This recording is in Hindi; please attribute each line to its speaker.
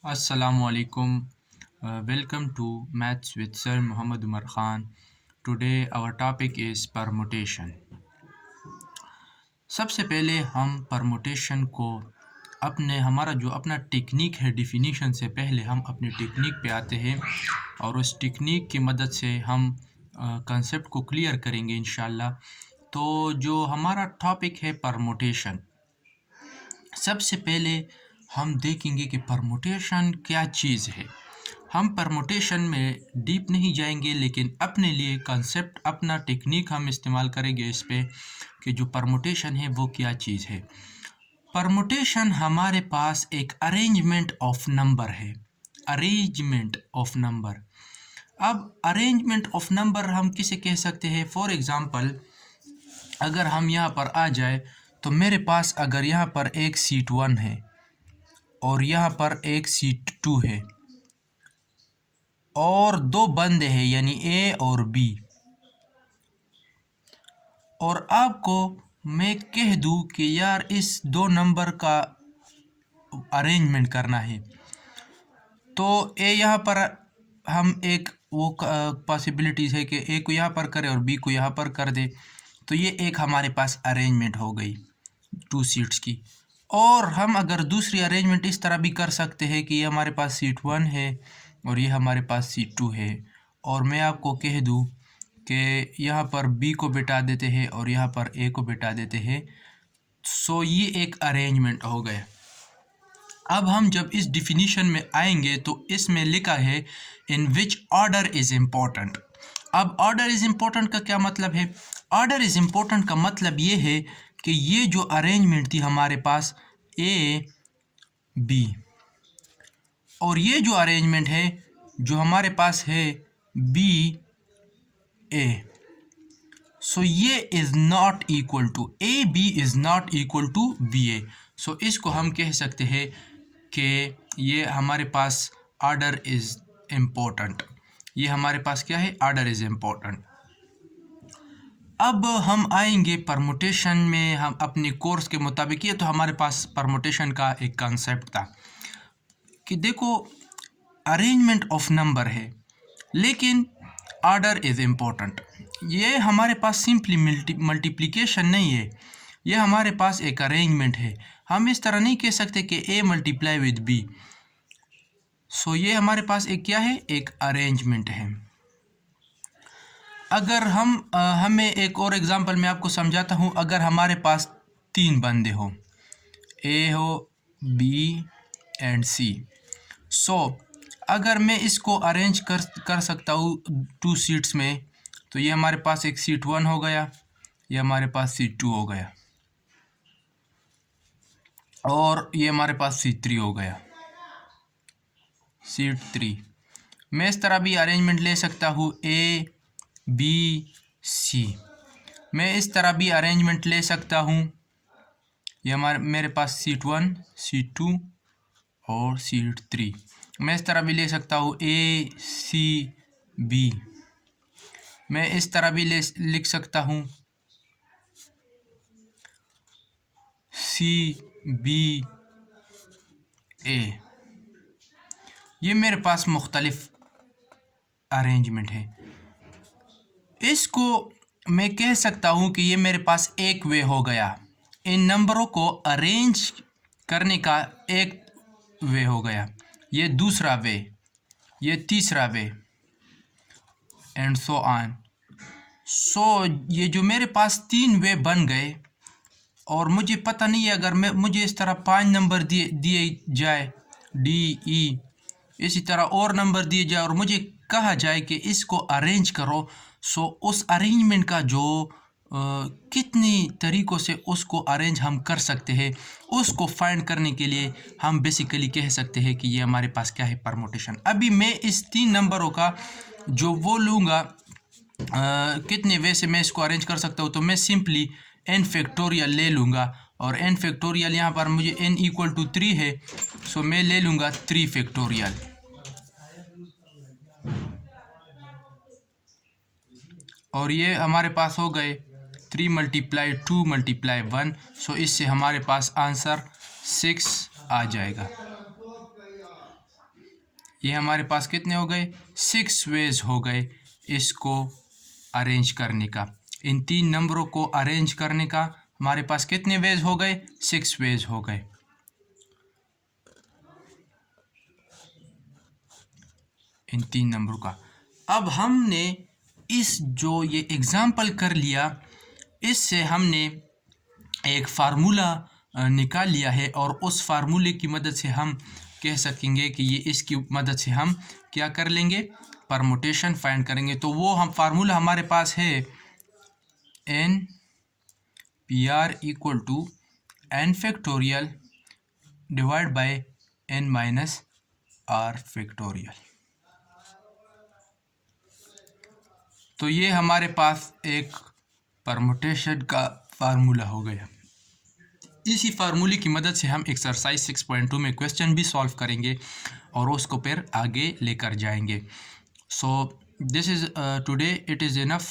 Speaker 1: Assalamualaikum. Welcome to Maths with Sir Muhammad Umar Khan. Today our topic is permutation. सबसे पहले हम परमुटेशन को हमारा जो अपना टेक्निक है डिफिनीशन से पहले हम अपनी टेक्निक पे आते हैं और उस टेक्निक की मदद से हम कंसेप्ट को क्लियर करेंगे इंशाल्लाह। तो जो हमारा टॉपिक है परमुटेशन, सबसे पहले हम देखेंगे कि परमुटेशन क्या चीज़ है। हम परमुटेशन में डीप नहीं जाएंगे, लेकिन अपने लिए कंसेप्ट अपना टेक्निक हम इस्तेमाल करेंगे इस पे कि जो परमुटेशन है वो क्या चीज़ है। परमुटेशन हमारे पास एक अरेंजमेंट ऑफ नंबर है। Arrangement of number. अब अरेंजमेंट ऑफ नंबर हम किसे कह सकते हैं? फॉर एग्ज़ाम्पल, अगर हम यहाँ पर आ जाए तो मेरे पास अगर यहाँ पर एक सीट 1 है और यहाँ पर एक सीट 2 है और दो बंदे हैं यानी ए और बी, और आपको मैं कह दूं कि यार इस दो नंबर का अरेंजमेंट करना है, तो ए यहाँ पर हम एक वो पॉसिबिलिटीज़ है कि ए को यहाँ पर करे और बी को यहाँ पर कर दे, तो ये एक हमारे पास अरेंजमेंट हो गई 2 सीट्स की। और हम अगर दूसरी अरेंजमेंट इस तरह भी कर सकते हैं कि ये हमारे पास सीट 1 है और ये हमारे पास सीट 2 है, और मैं आपको कह दूं कि यहाँ पर बी को बिठा देते हैं और यहाँ पर ए को बिठा देते हैं। सो ये एक अरेंजमेंट हो गया। अब हम जब इस डिफिनीशन में आएंगे तो इसमें लिखा है इन विच ऑर्डर इज़ इम्पोर्टेंट। अब ऑर्डर इज़ इम्पोर्टेंट का क्या मतलब है? ऑर्डर इज़ इम्पोर्टेंट का मतलब ये है कि ये जो अरेंजमेंट थी हमारे पास ए बी, और ये जो अरेंजमेंट है जो हमारे पास है बी ए, सो ये is not equal to A B is not equal to B A. So इसको हम कह सकते हैं कि ये हमारे पास ऑर्डर इज़ इम्पोर्टेंट। ये हमारे पास क्या है? Order is important. अब हम आएंगे परमुटेशन में। हम अपने कोर्स के मुताबिक, ये तो हमारे पास परमुटेशन का एक कंसेप्ट था कि देखो अरेंजमेंट ऑफ नंबर है लेकिन ऑर्डर इज़ इम्पोर्टेंट। ये हमारे पास सिंपली मल्टीप्लिकेशन नहीं है, ये हमारे पास एक अरेंजमेंट है। हम इस तरह नहीं कह सकते कि ए मल्टीप्लाई विद बी। सो ये हमारे पास एक क्या है? एक अरेंजमेंट है। अगर हमें एक और एग्जांपल मैं आपको समझाता हूँ। अगर हमारे पास 3 बंदे हो, ए हो, बी एंड सी। सो अगर मैं इसको अरेंज कर सकता हूँ 2 सीट्स में, तो ये हमारे पास एक सीट 1 हो गया, ये हमारे पास सीट 2 हो गया, और ये हमारे पास सीट 3 हो गया, सीट 3। मैं इस तरह भी अरेंजमेंट ले सकता हूँ ए बी सी। मैं इस तरह भी अरेंजमेंट ले सकता हूँ। ये मेरे पास सीट 1, सीट 2 और सीट 3। मैं इस तरह भी ले सकता हूँ ए सी बी। मैं इस तरह भी लिख सकता हूँ सी बी ए। ये मेरे पास मुख्तलिफ अरेंजमेंट है। इसको मैं कह सकता हूँ कि ये मेरे पास एक वे हो गया, इन नंबरों को अरेंज करने का एक वे हो गया। ये दूसरा वे, ये तीसरा वे, एंड सो ऑन। सो ये जो मेरे पास 3 वे बन गए, और मुझे पता नहीं है अगर मुझे इस तरह 5 नंबर दिए जाए डी ई, इसी तरह और नंबर दिए जाए और मुझे कहा जाए कि इसको अरेंज करो, सो उस अरेंजमेंट का जो कितनी तरीक़ों से उसको अरेंज हम कर सकते हैं, उसको फाइंड करने के लिए हम बेसिकली कह सकते हैं कि ये हमारे पास क्या है? परमुटेशन। अभी मैं इस 3 नंबरों का जो वो लूँगा, कितने वे से मैं इसको अरेंज कर सकता हूँ, तो मैं सिंपली n फैक्टोरियल ले लूँगा, और n फैक्टोरियल यहाँ पर मुझे n इक्वल टू 3 है, सो मैं ले लूँगा 3 फैक्टोरियल। और ये हमारे पास हो गए 3 मल्टीप्लाई 2 मल्टीप्लाई 1। सो इससे हमारे पास आंसर 6 आ जाएगा। ये हमारे पास कितने हो गए, 6 वेज हो गए इसको अरेंज करने का। इन 3 नंबरों को अरेंज करने का हमारे पास कितने वेज हो गए, 6 वेज हो गए। इन 3 नंबरों का। अब हमने इस जो ये एग्ज़ाम्पल कर लिया, इससे हमने एक फार्मूला निकाल लिया है और उस फार्मूले की मदद से हम कह सकेंगे कि ये इसकी मदद से हम क्या कर लेंगे, परमुटेशन फाइंड करेंगे। तो वो हम फार्मूला हमारे पास है N P R equal to N factorial divide by N minus R factorial. तो ये हमारे पास एक परमुटेशन का फार्मूला हो गया। इसी फार्मूले की मदद से हम एक्सरसाइज 6.2 में क्वेश्चन भी सॉल्व करेंगे और उसको फिर आगे लेकर जाएंगे। So this is today, it is enough